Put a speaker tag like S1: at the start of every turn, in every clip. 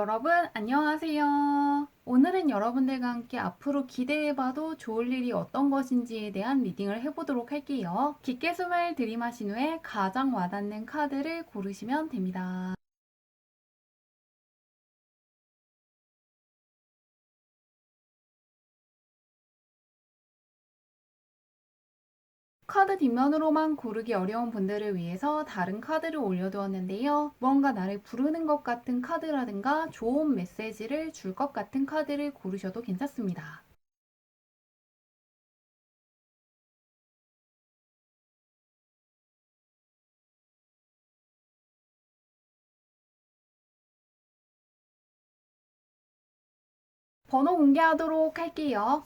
S1: 여러분, 안녕하세요. 오늘은 여러분들과 함께 앞으로 기대해봐도 좋을 일이 어떤 것인지에 대한 리딩을 해보도록 할게요. 깊게 숨을 들이마신 후에 가장 와닿는 카드를 고르시면 됩니다. 카드 뒷면으로만 고르기 어려운 분들을 위해서 다른 카드를 올려두었는데요. 무언가 나를 부르는 것 같은 카드라든가 좋은 메시지를 줄 것 같은 카드를 고르셔도 괜찮습니다. 번호 공개하도록 할게요.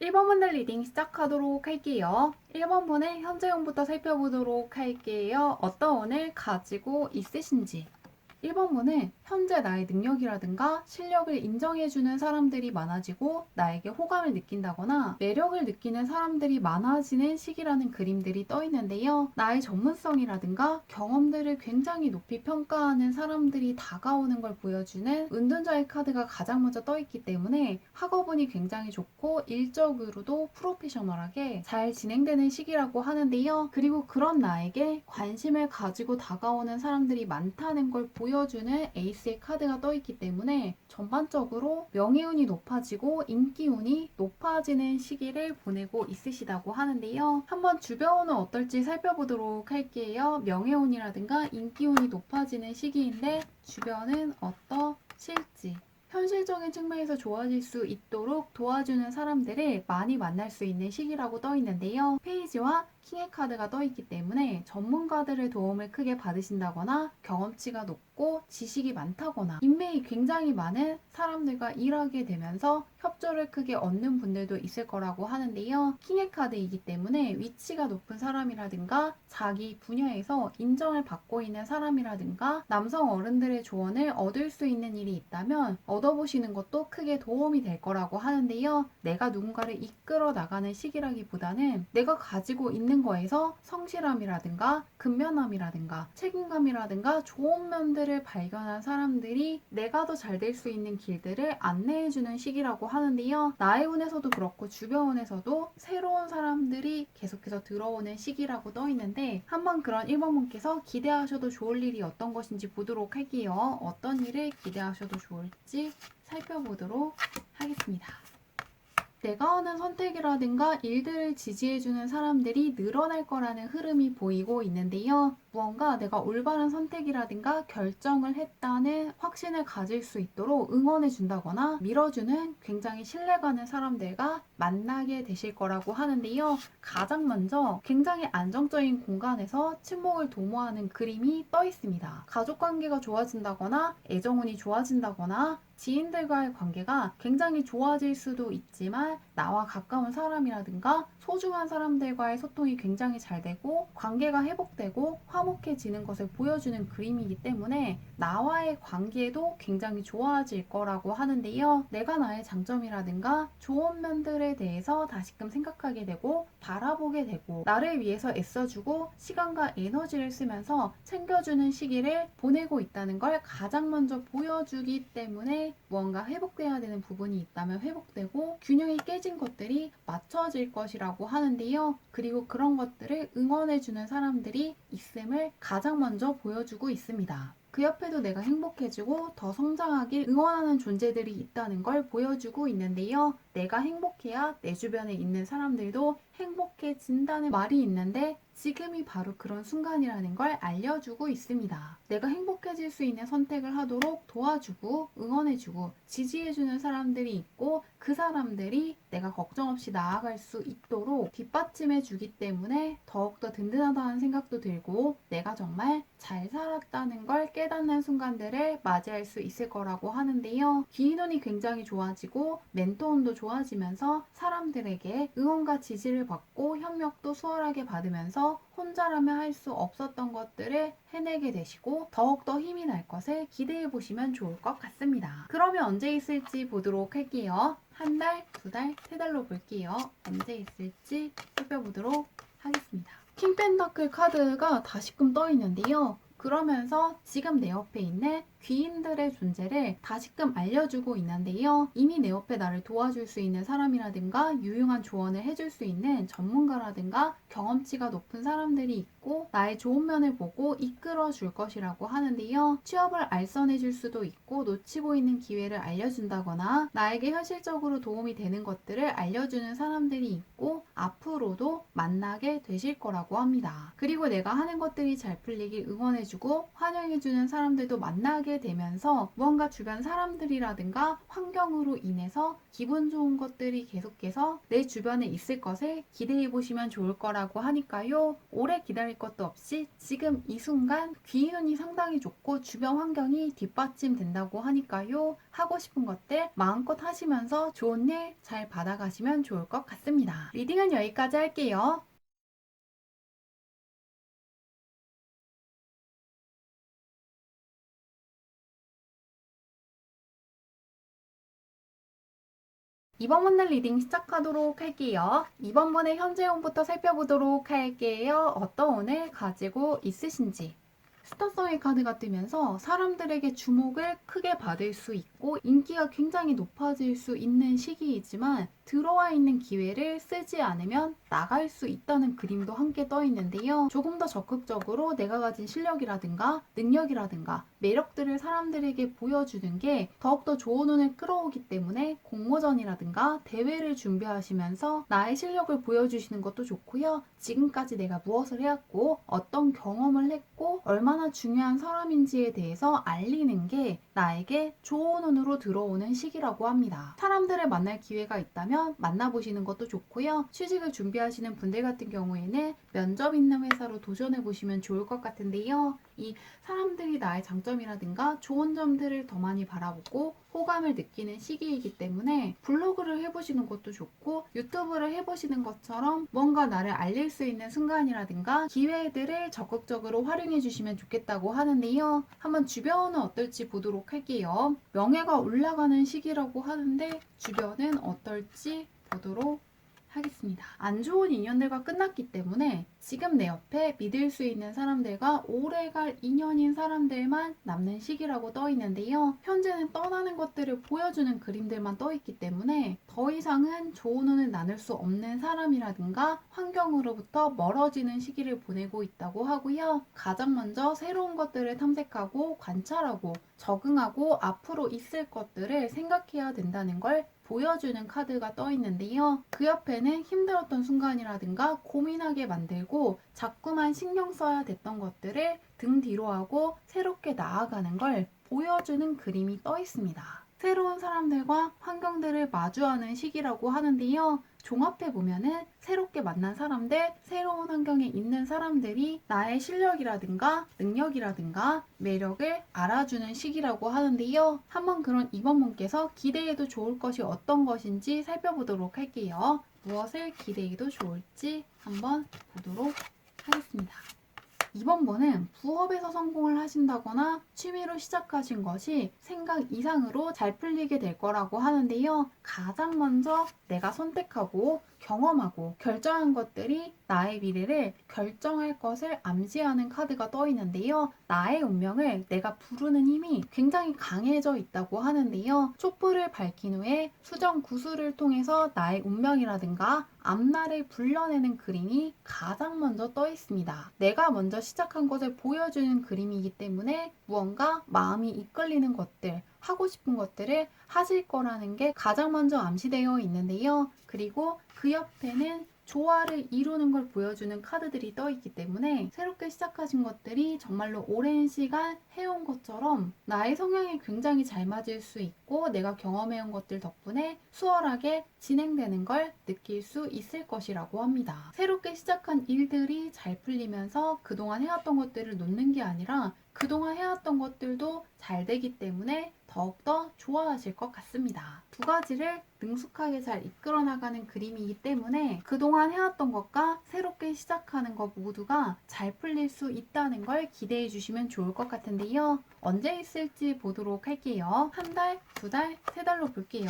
S1: 1번 분들 리딩 시작하도록 할게요. 1번 분의 현재형부터 살펴보도록 할게요. 어떤 원을 가지고 있으신지. 1번 분은 현재 나의 능력이라든가 실력을 인정해주는 사람들이 많아지고 나에게 호감을 느낀다거나 매력을 느끼는 사람들이 많아지는 시기라는 그림들이 떠 있는데요. 나의 전문성이라든가 경험들을 굉장히 높이 평가하는 사람들이 다가오는 걸 보여주는 은둔자의 카드가 가장 먼저 떠 있기 때문에 학업운이 굉장히 좋고 일적으로도 프로페셔널하게 잘 진행되는 시기라고 하는데요. 그리고 그런 나에게 관심을 가지고 다가오는 사람들이 많다는 걸 보여주는 에이스의 카드가 떠있기 때문에 전반적으로 명예운이 높아지고 인기운이 높아지는 시기를 보내고 있으시다고 하는데요. 한번 주변운은 어떨지 살펴보도록 할게요. 명예운이라든가 인기운이 높아지는 시기인데 주변은 어떠실지. 현실적인 측면에서 좋아질 수 있도록 도와주는 사람들을 많이 만날 수 있는 시기라고 떠 있는데요. 페이지와 킹의 카드가 떠 있기 때문에 전문가들의 도움을 크게 받으신다거나 경험치가 높고 지식이 많다거나 인맥이 굉장히 많은 사람들과 일하게 되면서 협조를 크게 얻는 분들도 있을 거라고 하는데요. 킹의 카드이기 때문에 위치가 높은 사람이라든가 자기 분야에서 인정을 받고 있는 사람이라든가 남성 어른들의 조언을 얻을 수 있는 일이 있다면 얻어보시는 것도 크게 도움이 될 거라고 하는데요. 내가 누군가를 이끌어 나가는 시기라기보다는 내가 가지고 있는 거에서 성실함이라든가 근면함이라든가 책임감이라든가 좋은 면들을 발견한 사람들이 내가 더 잘 될 수 있는 길들을 안내해주는 시기라고 하는데요. 나의 운에서도 그렇고 주변 운에서도 새로운 사람들이 계속해서 들어오는 시기라고 떠 있는데 한번 그런 1번 분께서 기대하셔도 좋을 일이 어떤 것인지 보도록 할게요. 어떤 일을 기대하셔도 좋을지 살펴보도록 하겠습니다. 내가 하는 선택이라든가 일들을 지지해주는 사람들이 늘어날 거라는 흐름이 보이고 있는데요. 무언가 내가 올바른 선택이라든가 결정을 했다는 확신을 가질 수 있도록 응원해준다거나 밀어주는 굉장히 신뢰가는 사람들과 만나게 되실 거라고 하는데요. 가장 먼저 굉장히 안정적인 공간에서 친목을 도모하는 그림이 떠 있습니다. 가족관계가 좋아진다거나 애정운이 좋아진다거나 지인들과의 관계가 굉장히 좋아질 수도 있지만 나와 가까운 사람이라든가 소중한 사람들과의 소통이 굉장히 잘 되고 관계가 회복되고 화목해지는 것을 보여주는 그림이기 때문에 나와의 관계도 굉장히 좋아질 거라고 하는데요. 내가 나의 장점이라든가 좋은 면들에 대해서 다시금 생각하게 되고 바라보게 되고 나를 위해서 애써주고 시간과 에너지를 쓰면서 챙겨주는 시기를 보내고 있다는 걸 가장 먼저 보여주기 때문에 무언가 회복돼야 되는 부분이 있다면 회복되고 균형이 깨진 것들이 맞춰질 것이라고 하는데요. 그리고 그런 것들을 응원해주는 사람들이 있음을 가장 먼저 보여주고 있습니다. 그 옆에도 내가 행복해지고 더 성장하길 응원하는 존재들이 있다는 걸 보여주고 있는데요. 내가 행복해야 내 주변에 있는 사람들도 행복해진다는 말이 있는데 지금이 바로 그런 순간이라는 걸 알려주고 있습니다. 내가 행복해질 수 있는 선택을 하도록 도와주고 응원해주고 지지해주는 사람들이 있고 그 사람들이 내가 걱정 없이 나아갈 수 있도록 뒷받침해주기 때문에 더욱더 든든하다는 생각도 들고 내가 정말 잘 살았다는 걸 깨닫는 순간들을 맞이할 수 있을 거라고 하는데요. 기인운이 굉장히 좋아지고 멘토운도 좋아지면서 사람들에게 응원과 지지를 받고 협력도 수월하게 받으면서 혼자라면 할 수 없었던 것들을 해내게 되시고 더욱더 힘이 날 것을 기대해 보시면 좋을 것 같습니다. 그러면 언제 있을지 보도록 할게요. 한 달, 두 달, 세 달로 볼게요. 언제 있을지 살펴보도록 하겠습니다. 킹 펜타클 카드가 다시금 떠 있는데요. 그러면서 지금 내 옆에 있는 귀인들의 존재를 다시금 알려주고 있는데요. 이미 내 옆에 나를 도와줄 수 있는 사람이라든가 유용한 조언을 해줄 수 있는 전문가라든가 경험치가 높은 사람들이 있고 나의 좋은 면을 보고 이끌어 줄 것이라고 하는데요. 취업을 알선해 줄 수도 있고 놓치고 있는 기회를 알려준다거나 나에게 현실적으로 도움이 되는 것들을 알려주는 사람들이 있고 앞으로도 만나게 되실 거라고 합니다. 그리고 내가 하는 것들이 잘 풀리길 응원해주고 환영해주는 사람들도 만나게 되면서 무언가 주변 사람들이라든가 환경으로 인해서 기분 좋은 것들이 계속해서 내 주변에 있을 것을 기대해 보시면 좋을 거라고 하니까요. 오래 기다릴 것도 없이 지금 이 순간 귀인운이 상당히 좋고 주변 환경이 뒷받침된다고 하니까요. 하고 싶은 것들 마음껏 하시면서 좋은 일 잘 받아가시면 좋을 것 같습니다. 리딩은 여기까지 할게요. 이번 분들 리딩 시작하도록 할게요. 이번 분의 현재형부터 살펴보도록 할게요. 어떤 운을 가지고 있으신지. 스타성의 카드가 뜨면서 사람들에게 주목을 크게 받을 수 있고 인기가 굉장히 높아질 수 있는 시기이지만 들어와 있는 기회를 쓰지 않으면 나갈 수 있다는 그림도 함께 떠 있는데요. 조금 더 적극적으로 내가 가진 실력이라든가 능력이라든가 매력들을 사람들에게 보여주는 게 더욱더 좋은 운을 끌어오기 때문에 공모전이라든가 대회를 준비하시면서 나의 실력을 보여주시는 것도 좋고요. 지금까지 내가 무엇을 해왔고 어떤 경험을 했고 얼마나 중요한 사람인지에 대해서 알리는 게 나에게 좋은 운으로 들어오는 시기라고 합니다. 사람들을 만날 기회가 있다면 만나보시는 것도 좋고요. 취직을 준비하시는 분들 같은 경우에는 면접 있는 회사로 도전해보시면 좋을 것 같은데요. 이 사람들이 나의 장점이라든가 좋은 점들을 더 많이 바라보고 호감을 느끼는 시기이기 때문에 블로그를 해보시는 것도 좋고 유튜브를 해보시는 것처럼 뭔가 나를 알릴 수 있는 순간이라든가 기회들을 적극적으로 활용해 주시면 좋겠다고 하는데요. 한번 주변은 어떨지 보도록 할게요. 명예가 올라가는 시기라고 하는데 주변은 어떨지 보도록 하겠습니다. 안 좋은 인연들과 끝났기 때문에 지금 내 옆에 믿을 수 있는 사람들과 오래갈 인연인 사람들만 남는 시기라고 떠 있는데요. 현재는 떠나는 것들을 보여주는 그림들만 떠 있기 때문에 더 이상은 좋은 운을 나눌 수 없는 사람이라든가 환경으로부터 멀어지는 시기를 보내고 있다고 하고요. 가장 먼저 새로운 것들을 탐색하고 관찰하고 적응하고 앞으로 있을 것들을 생각해야 된다는 걸 보여주는 카드가 떠 있는데요. 그 옆에는 힘들었던 순간이라든가 고민하게 만들고 자꾸만 신경 써야 됐던 것들을 등 뒤로 하고 새롭게 나아가는 걸 보여주는 그림이 떠 있습니다. 새로운 사람들과 환경들을 마주하는 시기라고 하는데요. 종합해보면은 새롭게 만난 사람들, 새로운 환경에 있는 사람들이 나의 실력이라든가 능력이라든가 매력을 알아주는 시기라고 하는데요. 한번 그런 이번 분께서 기대해도 좋을 것이 어떤 것인지 살펴보도록 할게요. 무엇을 기대해도 좋을지 한번 보도록 하겠습니다. 이번 번은 부업에서 성공을 하신다거나 취미로 시작하신 것이 생각 이상으로 잘 풀리게 될 거라고 하는데요. 가장 먼저 내가 선택하고 경험하고 결정한 것들이 나의 미래를 결정할 것을 암시하는 카드가 떠 있는데요. 나의 운명을 내가 부르는 힘이 굉장히 강해져 있다고 하는데요. 촛불을 밝힌 후에 수정 구슬을 통해서 나의 운명이라든가 앞날을 불러내는 그림이 가장 먼저 떠 있습니다. 내가 먼저 시작한 것을 보여주는 그림이기 때문에 무언가 마음이 이끌리는 것들, 하고 싶은 것들을 하실 거라는 게 가장 먼저 암시되어 있는데요. 그리고 그 옆에는 조화를 이루는 걸 보여주는 카드들이 떠 있기 때문에 새롭게 시작하신 것들이 정말로 오랜 시간 해온 것처럼 나의 성향에 굉장히 잘 맞을 수 있고 내가 경험해온 것들 덕분에 수월하게 진행되는 걸 느낄 수 있을 것이라고 합니다. 새롭게 시작한 일들이 잘 풀리면서 그동안 해왔던 것들을 놓는 게 아니라 그동안 해왔던 것들도 잘 되기 때문에 더욱더 좋아하실 것 같습니다. 두 가지를 능숙하게 잘 이끌어 나가는 그림이기 때문에 그동안 해왔던 것과 새롭게 시작하는 것 모두가 잘 풀릴 수 있다는 걸 기대해 주시면 좋을 것 같은데요. 언제 있을지 보도록 할게요. 한 달, 두 달, 세 달로 볼게요.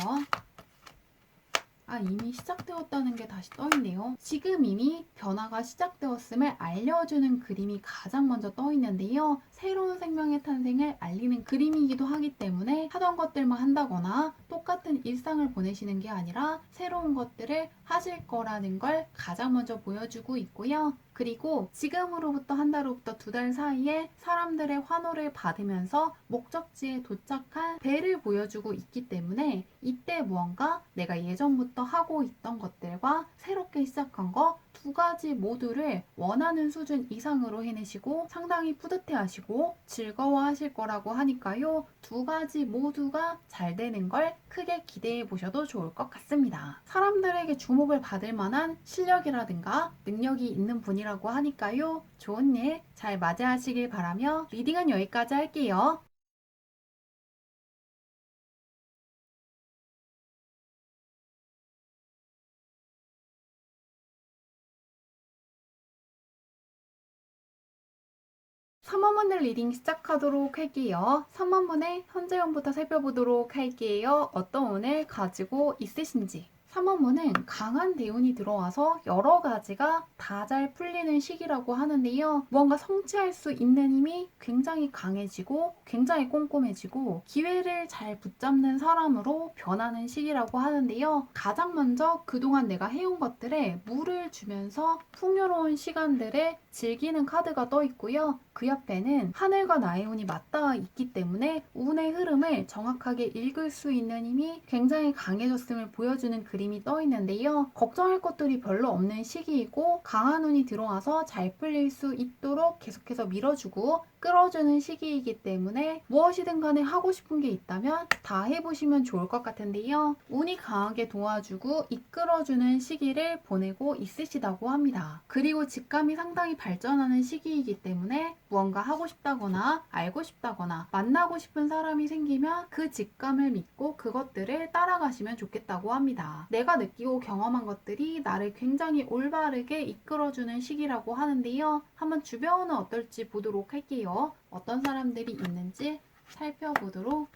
S1: 이미 시작되었다는 게 다시 떠있네요. 지금 이미 변화가 시작되었음을 알려주는 그림이 가장 먼저 떠있는데요. 새로운 생명의 탄생을 알리는 그림이기도 하기 때문에 하던 것들만 한다거나 똑같은 일상을 보내시는 게 아니라 새로운 것들을 하실 거라는 걸 가장 먼저 보여주고 있고요. 그리고 지금으로부터 한 달 후부터 두 달 사이에 사람들의 환호를 받으면서 목적지에 도착한 배를 보여주고 있기 때문에 이때 무언가 내가 예전부터 하고 있던 것들과 새롭게 시작한 거 두 가지 모두를 원하는 수준 이상으로 해내시고 상당히 뿌듯해하시고 즐거워하실 거라고 하니까요. 두 가지 모두가 잘 되는 걸 크게 기대해 보셔도 좋을 것 같습니다. 사람들에게 주목을 받을 만한 실력이라든가 능력이 있는 분이라고 하니까요. 좋은 일 잘 맞이하시길 바라며 리딩은 여기까지 할게요. 3번분들 리딩 시작하도록 할게요. 3번분의 현재형부터 살펴보도록 할게요. 어떤 운을 가지고 있으신지. 3번분은 강한 대운이 들어와서 여러 가지가 다 잘 풀리는 시기라고 하는데요. 무언가 성취할 수 있는 힘이 굉장히 강해지고 굉장히 꼼꼼해지고 기회를 잘 붙잡는 사람으로 변하는 시기라고 하는데요. 가장 먼저 그동안 내가 해온 것들에 물을 주면서 풍요로운 시간들을 즐기는 카드가 떠 있고요. 그 옆에는 하늘과 나의 운이 맞닿아 있기 때문에 운의 흐름을 정확하게 읽을 수 있는 힘이 굉장히 강해졌음을 보여주는 그림이 떠 있는데요. 걱정할 것들이 별로 없는 시기이고 강한 운이 들어와서 잘 풀릴 수 있도록 계속해서 밀어주고 끌어주는 시기이기 때문에 무엇이든 간에 하고 싶은 게 있다면 다 해보시면 좋을 것 같은데요. 운이 강하게 도와주고 이끌어주는 시기를 보내고 있으시다고 합니다. 그리고 직감이 상당히 발전하는 시기이기 때문에 무언가 하고 싶다거나 알고 싶다거나 만나고 싶은 사람이 생기면 그 직감을 믿고 그것들을 따라가시면 좋겠다고 합니다. 내가 느끼고 경험한 것들이 나를 굉장히 올바르게 이끌어주는 시기라고 하는데요. 한번 주변은 어떨지 보도록 할게요. 어떤 사람들이 있는지 살펴보도록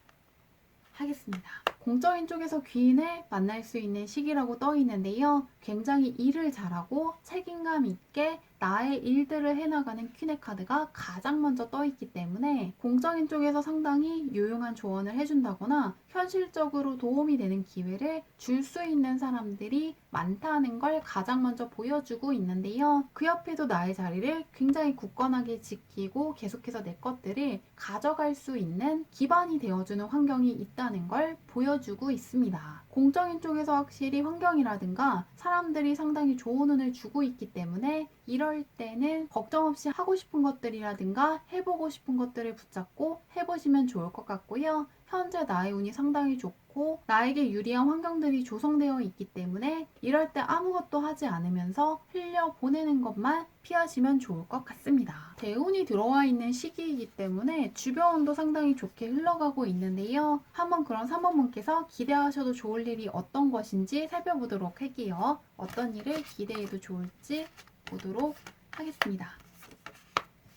S1: 하겠습니다. 공적인 쪽에서 귀인을 만날 수 있는 시기라고 떠 있는데요. 굉장히 일을 잘하고 책임감 있게 나의 일들을 해나가는 퀸의 카드가 가장 먼저 떠 있기 때문에 공적인 쪽에서 상당히 유용한 조언을 해준다거나 현실적으로 도움이 되는 기회를 줄 수 있는 사람들이 많다는 걸 가장 먼저 보여주고 있는데요. 그 옆에도 나의 자리를 굉장히 굳건하게 지키고 계속해서 내 것들을 가져갈 수 있는 기반이 되어주는 환경이 있다는 걸 보여주고 있습니다. 공적인 쪽에서 확실히 환경이라든가 사람들이 상당히 좋은 운을 주고 있기 때문에 이럴 때는 걱정 없이 하고 싶은 것들이라든가 해보고 싶은 것들을 붙잡고 해보시면 좋을 것 같고요. 현재 나의 운이 상당히 좋고 나에게 유리한 환경들이 조성되어 있기 때문에 이럴 때 아무것도 하지 않으면서 흘려보내는 것만 피하시면 좋을 것 같습니다. 대운이 들어와 있는 시기이기 때문에 주변운도 상당히 좋게 흘러가고 있는데요. 한번 그런 3번분께서 기대하셔도 좋을 일이 어떤 것인지 살펴보도록 할게요. 어떤 일을 기대해도 좋을지 보도록 하겠습니다.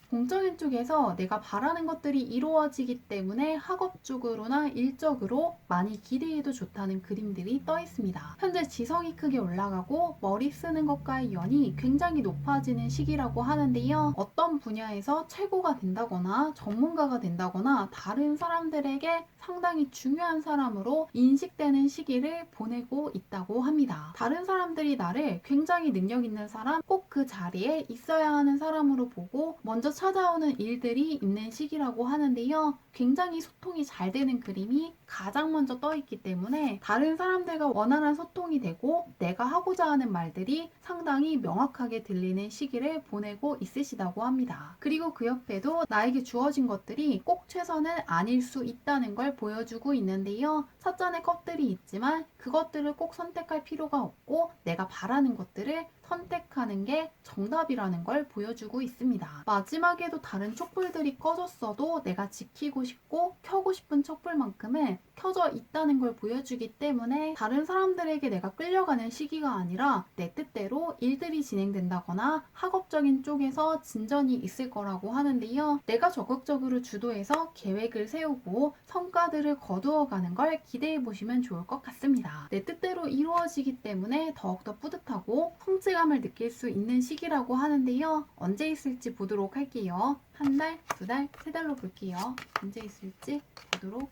S1: 공적인 쪽에서 내가 바라는 것들이 이루어지기 때문에 학업적으로나 일적으로 많이 기대해도 좋다는 그림들이 떠 있습니다. 현재 지성이 크게 올라가고 머리 쓰는 것과의 연이 굉장히 높아지는 시기라고 하는데요. 어떤 분야에서 최고가 된다거나 전문가가 된다거나 다른 사람들에게 상당히 중요한 사람으로 인식되는 시기를 보내고 있다고 합니다. 다른 사람들이 나를 굉장히 능력 있는 사람, 꼭 그 자리에 있어야 하는 사람으로 보고 먼저 찾아오는 일들이 있는 시기라고 하는데요. 굉장히 소통이 잘 되는 그림이 가장 먼저 떠 있기 때문에 다른 사람들과 원활한 소통이 되고 내가 하고자 하는 말들이 상당히 명확하게 들리는 시기를 보내고 있으시다고 합니다. 그리고 그 옆에도 나에게 주어진 것들이 꼭 최선은 아닐 수 있다는 걸 보여주고 있는데요. 사전에 컵들이 있지만 그것들을 꼭 선택할 필요가 없고 내가 바라는 것들을 선택하는 게 정답이라는 걸 보여주고 있습니다. 마지막 마지막에도 다른 촛불들이 꺼졌어도 내가 지키고 싶고 켜고 싶은 촛불만큼은 켜져 있다는 걸 보여주기 때문에 다른 사람들에게 내가 끌려가는 시기가 아니라 내 뜻대로 일들이 진행된다거나 학업적인 쪽에서 진전이 있을 거라고 하는데요. 내가 적극적으로 주도해서 계획을 세우고 성과들을 거두어가는 걸 기대해 보시면 좋을 것 같습니다. 내 뜻대로 이루어지기 때문에 더욱더 뿌듯하고 성취감을 느낄 수 있는 시기라고 하는데요. 언제 있을지 보도록 할게요. 한 달, 두 달, 세 달로 볼게요. 언제 있을지 보도록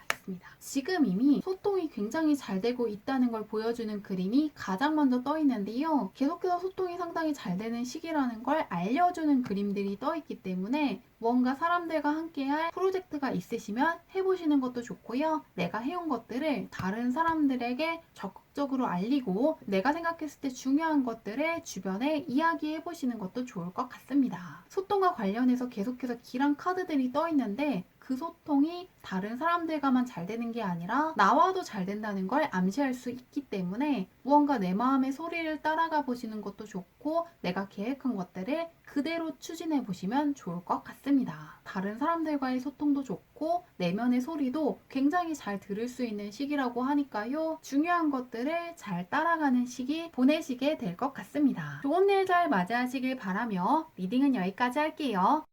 S1: 하겠습니다. 지금 이미 소통이 굉장히 잘 되고 있다는 걸 보여주는 그림이 가장 먼저 떠 있는데요. 계속해서 소통이 상당히 잘 되는 시기라는 걸 알려주는 그림들이 떠 있기 때문에 무언가 사람들과 함께할 프로젝트가 있으시면 해보시는 것도 좋고요. 내가 해온 것들을 다른 사람들에게 적극적으로 알리고 내가 생각했을 때 중요한 것들을 주변에 이야기해보시는 것도 좋을 것 같습니다. 소통과 관련해서 계속해서 길한 카드들이 떠 있는데 그 소통이 다른 사람들과만 잘 되는 게 아니라 나와도 잘 된다는 걸 암시할 수 있기 때문에 무언가 내 마음의 소리를 따라가 보시는 것도 좋고 내가 계획한 것들을 그대로 추진해 보시면 좋을 것 같습니다. 다른 사람들과의 소통도 좋고 내면의 소리도 굉장히 잘 들을 수 있는 시기라고 하니까요. 중요한 것들을 잘 따라가는 시기 보내시게 될 것 같습니다. 좋은 일 잘 맞이하시길 바라며 리딩은 여기까지 할게요.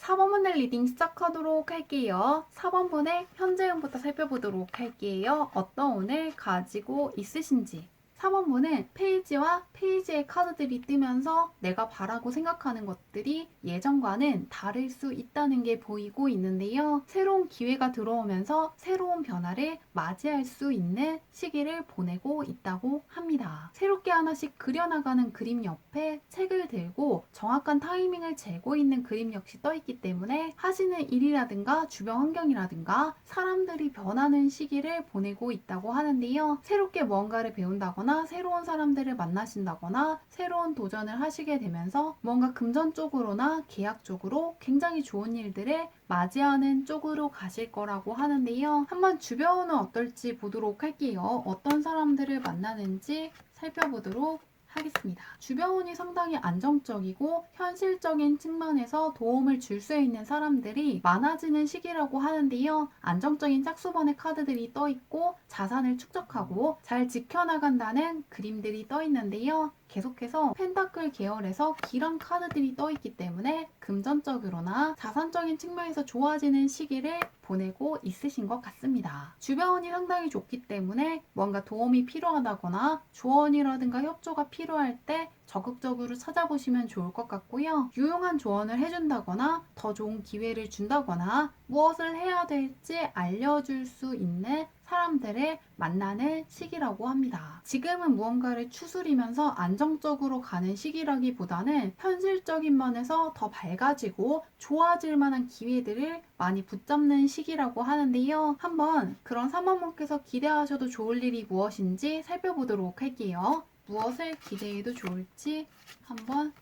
S1: 4번 분들 리딩 시작하도록 할게요. 4번 분의 현재형부터 살펴보도록 할게요. 어떤 운을 가지고 있으신지. 4번 분은 페이지와 페이지의 카드들이 뜨면서 내가 바라고 생각하는 것들이 예전과는 다를 수 있다는 게 보이고 있는데요. 새로운 기회가 들어오면서 새로운 변화를 맞이할 수 있는 시기를 보내고 있다고 합니다. 새롭게 하나씩 그려나가는 그림 옆에 책을 들고 정확한 타이밍을 재고 있는 그림 역시 떠있기 때문에 하시는 일이라든가 주변 환경이라든가 사람들이 변하는 시기를 보내고 있다고 하는데요. 새롭게 무언가를 배운다거나 새로운 사람들을 만나신다거나 새로운 도전을 하시게 되면서 뭔가 금전 쪽으로나 계약 쪽으로 굉장히 좋은 일들을 맞이하는 쪽으로 가실 거라고 하는데요. 한번 주변은 어떨지 보도록 할게요. 어떤 사람들을 만나는지 살펴보도록 하겠습니다. 주변운이 상당히 안정적이고 현실적인 측면에서 도움을 줄 수 있는 사람들이 많아지는 시기라고 하는데요. 안정적인 짝수번의 카드들이 떠 있고 자산을 축적하고 잘 지켜나간다는 그림들이 떠 있는데요. 계속해서 펜타클 계열에서 길한 카드들이 떠 있기 때문에 금전적으로나 자산적인 측면에서 좋아지는 시기를 보내고 있으신 것 같습니다. 주변이 상당히 좋기 때문에 뭔가 도움이 필요하다거나 조언이라든가 협조가 필요할 때 적극적으로 찾아보시면 좋을 것 같고요. 유용한 조언을 해준다거나 더 좋은 기회를 준다거나 무엇을 해야 될지 알려줄 수 있는 사람들을 만나는 시기라고 합니다. 지금은 무언가를 추스리면서 안정적으로 가는 시기라기보다는 현실적인 면에서 더 밝아지고 좋아질 만한 기회들을 많이 붙잡는 시기라고 하는데요. 한번 그런 3번분께서 기대하셔도 좋을 일이 무엇인지 살펴보도록 할게요. 무엇을 기대해도 좋을지 한번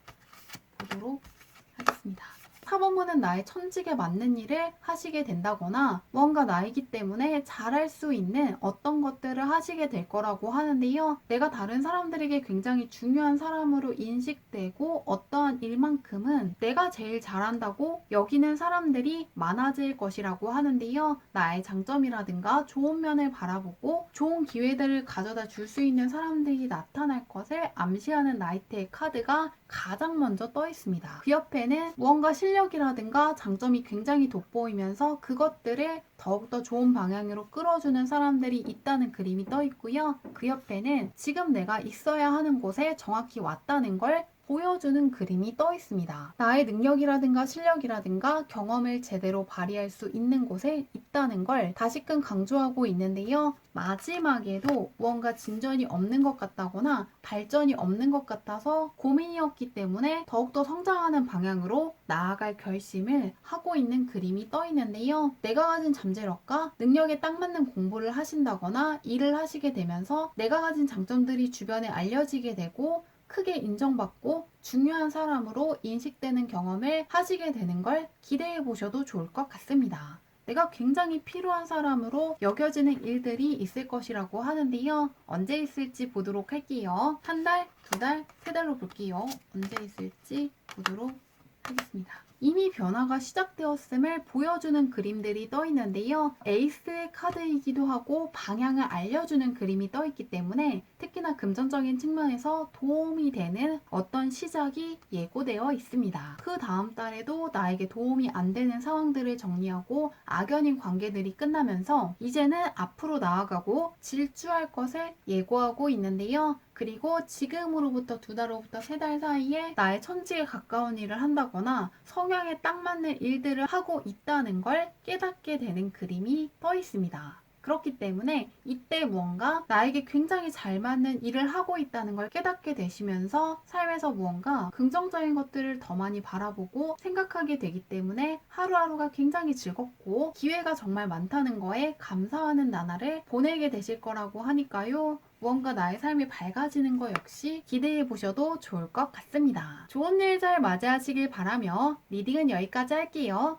S1: 보도록 하겠습니다. 4번분은 나의 천직에 맞는 일을 하시게 된다거나 무언가 나이기 때문에 잘할 수 있는 어떤 것들을 하시게 될 거라고 하는데요. 내가 다른 사람들에게 굉장히 중요한 사람으로 인식되고 어떠한 일만큼은 내가 제일 잘한다고 여기는 사람들이 많아질 것이라고 하는데요. 나의 장점이라든가 좋은 면을 바라보고 좋은 기회들을 가져다 줄 수 있는 사람들이 나타날 것을 암시하는 나이트의 카드가 가장 먼저 떠 있습니다. 그 옆에는 무언가 실력이라든가 장점이 굉장히 돋보이면서 그것들을 더욱더 좋은 방향으로 끌어주는 사람들이 있다는 그림이 떠 있고요. 그 옆에는 지금 내가 있어야 하는 곳에 정확히 왔다는 걸 보여주는 그림이 떠 있습니다. 나의 능력이라든가 실력이라든가 경험을 제대로 발휘할 수 있는 곳에 있다는 걸 다시금 강조하고 있는데요. 마지막에도 무언가 진전이 없는 것 같다거나 발전이 없는 것 같아서 고민이었기 때문에 더욱더 성장하는 방향으로 나아갈 결심을 하고 있는 그림이 떠 있는데요. 내가 가진 잠재력과 능력에 딱 맞는 공부를 하신다거나 일을 하시게 되면서 내가 가진 장점들이 주변에 알려지게 되고 크게 인정받고 중요한 사람으로 인식되는 경험을 하시게 되는 걸 기대해 보셔도 좋을 것 같습니다. 내가 굉장히 필요한 사람으로 여겨지는 일들이 있을 것이라고 하는데요. 언제 있을지 보도록 할게요. 한 달, 두 달, 세 달로 볼게요. 언제 있을지 보도록 하겠습니다. 이미 변화가 시작되었음을 보여주는 그림들이 떠 있는데요. 에이스의 카드이기도 하고 방향을 알려주는 그림이 떠 있기 때문에 특히나 금전적인 측면에서 도움이 되는 어떤 시작이 예고되어 있습니다. 그 다음 달에도 나에게 도움이 안 되는 상황들을 정리하고 악연인 관계들이 끝나면서 이제는 앞으로 나아가고 질주할 것을 예고하고 있는데요. 그리고 지금으로부터 두 달 후부터 세 달 사이에 나의 천직에 가까운 일을 한다거나 성향에 딱 맞는 일들을 하고 있다는 걸 깨닫게 되는 그림이 떠 있습니다. 그렇기 때문에 이때 무언가 나에게 굉장히 잘 맞는 일을 하고 있다는 걸 깨닫게 되시면서 삶에서 무언가 긍정적인 것들을 더 많이 바라보고 생각하게 되기 때문에 하루하루가 굉장히 즐겁고 기회가 정말 많다는 거에 감사하는 나날을 보내게 되실 거라고 하니까요. 무언가 나의 삶이 밝아지는 것 역시 기대해 보셔도 좋을 것 같습니다. 좋은 일 잘 맞이하시길 바라며 리딩은 여기까지 할게요.